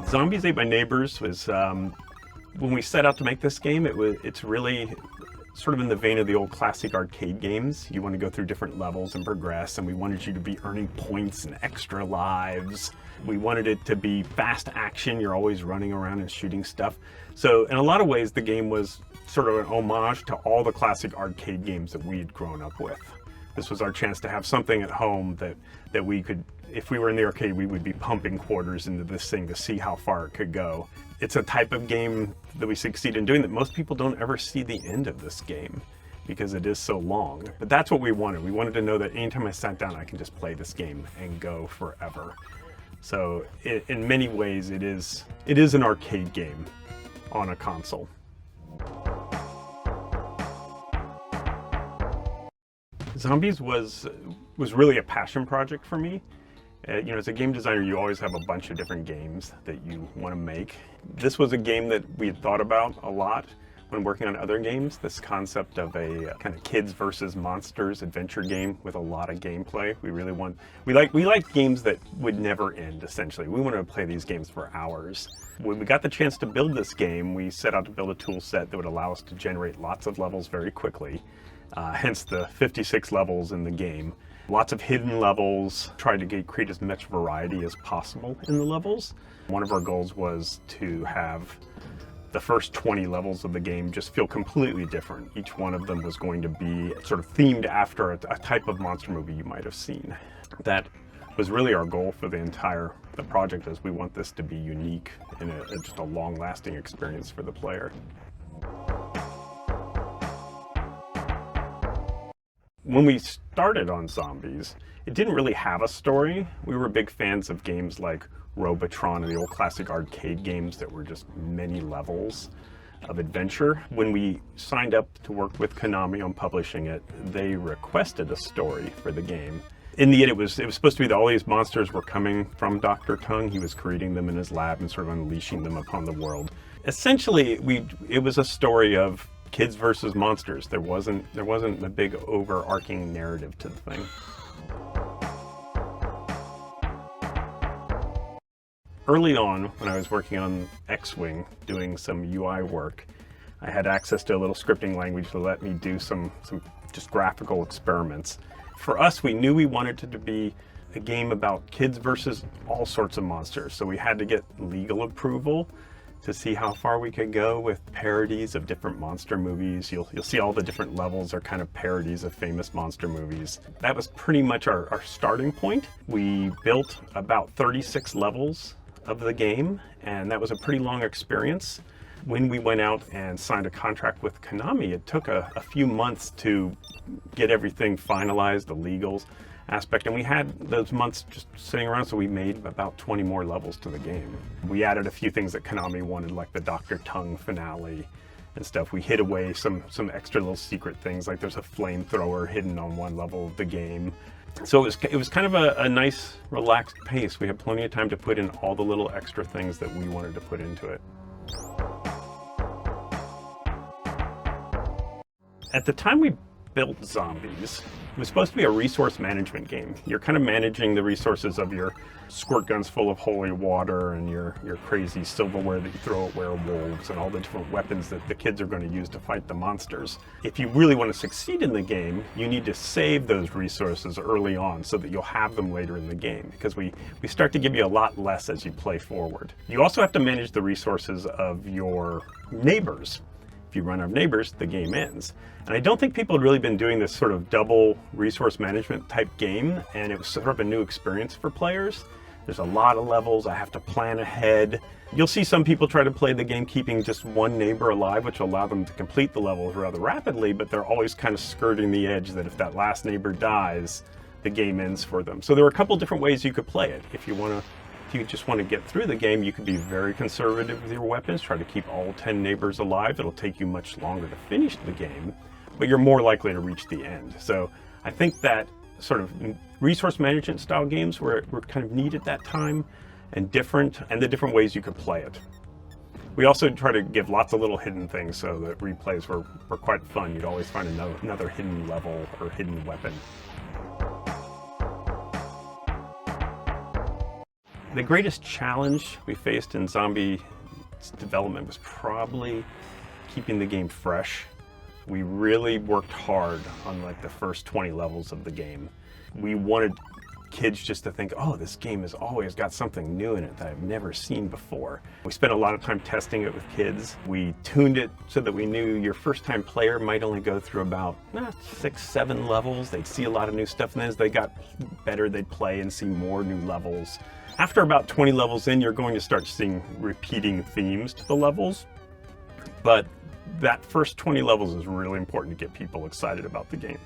Zombies Ate My Neighbors was, when we set out to make this game, it's really sort of in the vein of the old classic arcade games. You want to go through different levels and progress, and we wanted you to be earning points and extra lives. We wanted it to be fast action. You're always running around and shooting stuff. So in a lot of ways, the game was sort of an homage to all the classic arcade games that we had grown up with. This was our chance to have something at home that we could, if we were in the arcade, we would be pumping quarters into this thing to see how far it could go. It's a type of game that we succeed in doing that most people don't ever see the end of this game because it is so long. But that's what we wanted. We wanted to know that anytime I sat down, I can just play this game and go forever. So in many ways, it is an arcade game on a console. Zombies was really a passion project for me. As a game designer, you always have a bunch of different games that you want to make. This was a game that we had thought about a lot when working on other games. This concept of a kind of kids versus monsters adventure game with a lot of gameplay. We like games that would never end, essentially. We wanted to play these games for hours. When we got the chance to build this game, we set out to build a tool set that would allow us to generate lots of levels very quickly. Hence the 56 levels in the game. Lots of hidden levels, tried to create as much variety as possible in the levels. One of our goals was to have the first 20 levels of the game just feel completely different. Each one of them was going to be sort of themed after a type of monster movie you might have seen. That was really our goal for the project, is we want this to be unique and just a long-lasting experience for the player. When we started on Zombies, it didn't really have a story. We were big fans of games like Robotron and the old classic arcade games that were just many levels of adventure. When we signed up to work with Konami on publishing it, they requested a story for the game. In the end, it was supposed to be that all these monsters were coming from Dr. Tongue. He was creating them in his lab and sort of unleashing them upon the world. Essentially, it was a story of kids versus monsters. There wasn't a big overarching narrative to the thing. Early on, when I was working on X-Wing, doing some UI work, I had access to a little scripting language to let me do some just graphical experiments. For us, we knew we wanted it to be a game about kids versus all sorts of monsters, so we had to get legal approval to see how far we could go with parodies of different monster movies. You'll see all the different levels are kind of parodies of famous monster movies. That was pretty much our starting point. We built about 36 levels of the game, and that was a pretty long experience. When we went out and signed a contract with Konami, it took a few months to get everything finalized, the legals aspect, and we had those months just sitting around, so we made about 20 more levels to the game. We added a few things that Konami wanted, like the Dr. Tongue finale and stuff. We hid away some extra little secret things, like there's a flamethrower hidden on one level of the game. So it was kind of a nice, relaxed pace. We had plenty of time to put in all the little extra things that we wanted to put into it. At the time we built Zombies, it was supposed to be a resource management game. You're kind of managing the resources of your squirt guns full of holy water and your crazy silverware that you throw at werewolves and all the different weapons that the kids are going to use to fight the monsters. If you really want to succeed in the game, you need to save those resources early on so that you'll have them later in the game, because we start to give you a lot less as you play forward. You also have to manage the resources of your neighbors. If you run out of neighbors, the game ends. And I don't think people had really been doing this sort of double resource management type game, and it was sort of a new experience for players. There's a lot of levels. I have to plan ahead. You'll see some people try to play the game keeping just one neighbor alive, which will allow them to complete the levels rather rapidly, but they're always kind of skirting the edge that if that last neighbor dies, the game ends for them. So there are a couple different ways you could play it. If you just want to get through the game, you could be very conservative with your weapons, try to keep all 10 neighbors alive. It'll take you much longer to finish the game, but you're more likely to reach the end. So I think that sort of resource management style games were kind of neat at that time, and the different ways you could play it. We also try to give lots of little hidden things so that replays were quite fun. You'd always find another hidden level or hidden weapon. The greatest challenge we faced in Zombie's development was probably keeping the game fresh. We really worked hard on like the first 20 levels of the game. We wanted kids just to think, oh, this game has always got something new in it that I've never seen before. We spent a lot of time testing it with kids. We tuned it so that we knew your first time player might only go through about 6, 7 levels. They'd see a lot of new stuff, and as they got better, they'd play and see more new levels. After about 20 levels in, you're going to start seeing repeating themes to the levels, but that first 20 levels is really important to get people excited about the game.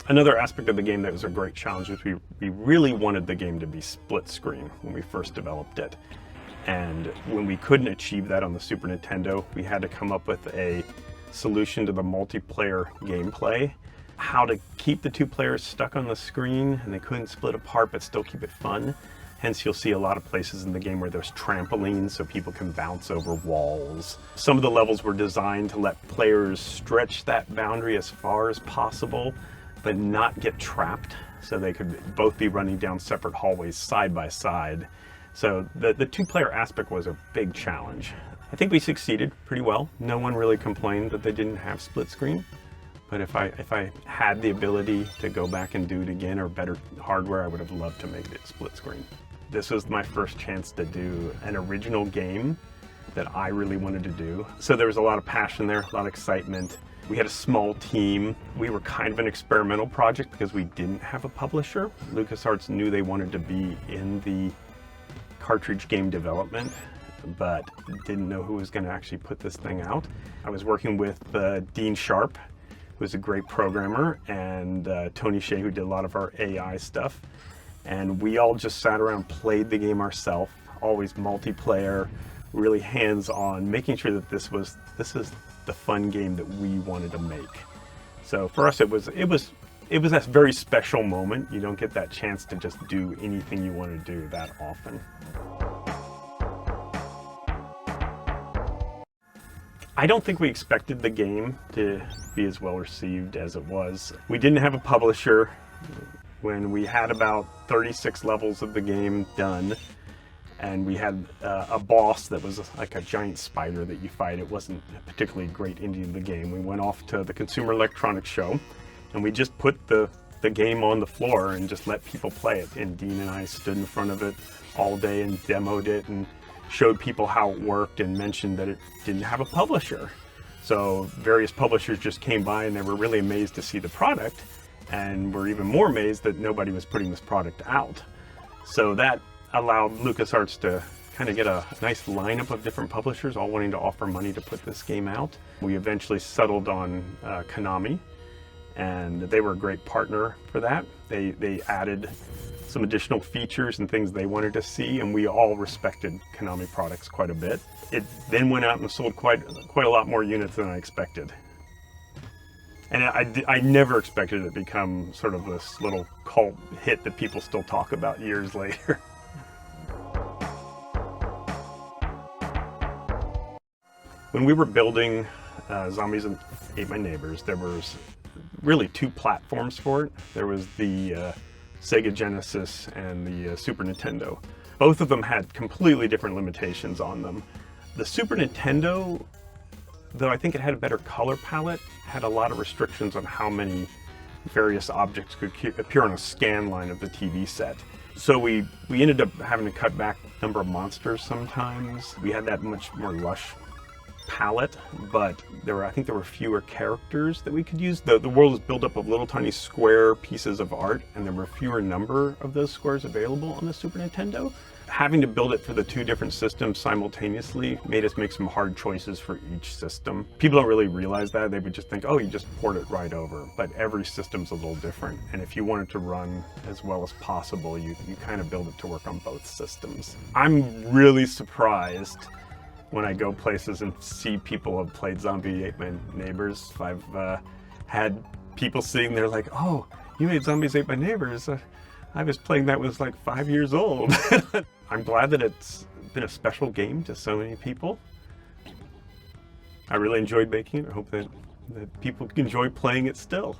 Another aspect of the game that was a great challenge was we really wanted the game to be split screen when we first developed it. And when we couldn't achieve that on the Super Nintendo, we had to come up with a solution to the multiplayer gameplay, how to keep the two players stuck on the screen and they couldn't split apart but still keep it fun. Hence, you'll see a lot of places in the game where there's trampolines so people can bounce over walls. Some of the levels were designed to let players stretch that boundary as far as possible, but not get trapped, so they could both be running down separate hallways side by side. So the two-player aspect was a big challenge. I think we succeeded pretty well. No one really complained that they didn't have split screen. But if I had the ability to go back and do it again, or better hardware, I would have loved to make it split screen. This was my first chance to do an original game that I really wanted to do. So there was a lot of passion there, a lot of excitement. We had a small team. We were kind of an experimental project because we didn't have a publisher. Lucasarts knew they wanted to be in the cartridge game development, but didn't know who was going to actually put this thing out. I was working with Dean Sharp, who was a great programmer, and Tony Shea, who did a lot of our AI stuff. And we all just sat around, played the game ourselves, always multiplayer, really hands-on, making sure that this is the fun game that we wanted to make. So for us, it was a very special moment. You don't get that chance to just do anything you want to do that often. I don't think we expected the game to be as well received as it was. We didn't have a publisher. When we had about 36 levels of the game done, and we had a boss that was like a giant spider that you fight. It wasn't a particularly great ending of the game. We went off to the Consumer Electronics Show, and we just put the game on the floor and just let people play it. And Dean and I stood in front of it all day and demoed it and showed people how it worked and mentioned that it didn't have a publisher. So various publishers just came by and they were really amazed to see the product, and were even more amazed that nobody was putting this product out. So that allowed LucasArts to kind of get a nice lineup of different publishers all wanting to offer money to put this game out. We eventually settled on Konami, and they were a great partner for that. They added some additional features and things they wanted to see, and we all respected Konami products quite a bit. It then went out and sold quite a lot more units than I expected. And I never expected it to become sort of this little cult hit that people still talk about years later. When we were building Zombies and Ate My Neighbors, there was really two platforms for it. There was the Sega Genesis and the Super Nintendo. Both of them had completely different limitations on them. The Super Nintendo, though I think it had a better color palette, had a lot of restrictions on how many various objects could appear on a scan line of the TV set. So we ended up having to cut back the number of monsters sometimes. We had that much more lush palette, but I think there were fewer characters that we could use. The world is built up of little tiny square pieces of art, and there were fewer number of those squares available on the Super Nintendo. Having to build it for the two different systems simultaneously made us make some hard choices for each system. People don't really realize that. They would just think, oh, you just port it right over. But every system's a little different. And if you want it to run as well as possible, you kind of build it to work on both systems. I'm really surprised when I go places and see people have played Zombie Ate My Neighbors. I've had people sitting there like, oh, you made Zombies Ate My Neighbors. I was playing that when I was like 5 years old. I'm glad that it's been a special game to so many people. I really enjoyed making it. I hope that people enjoy playing it still.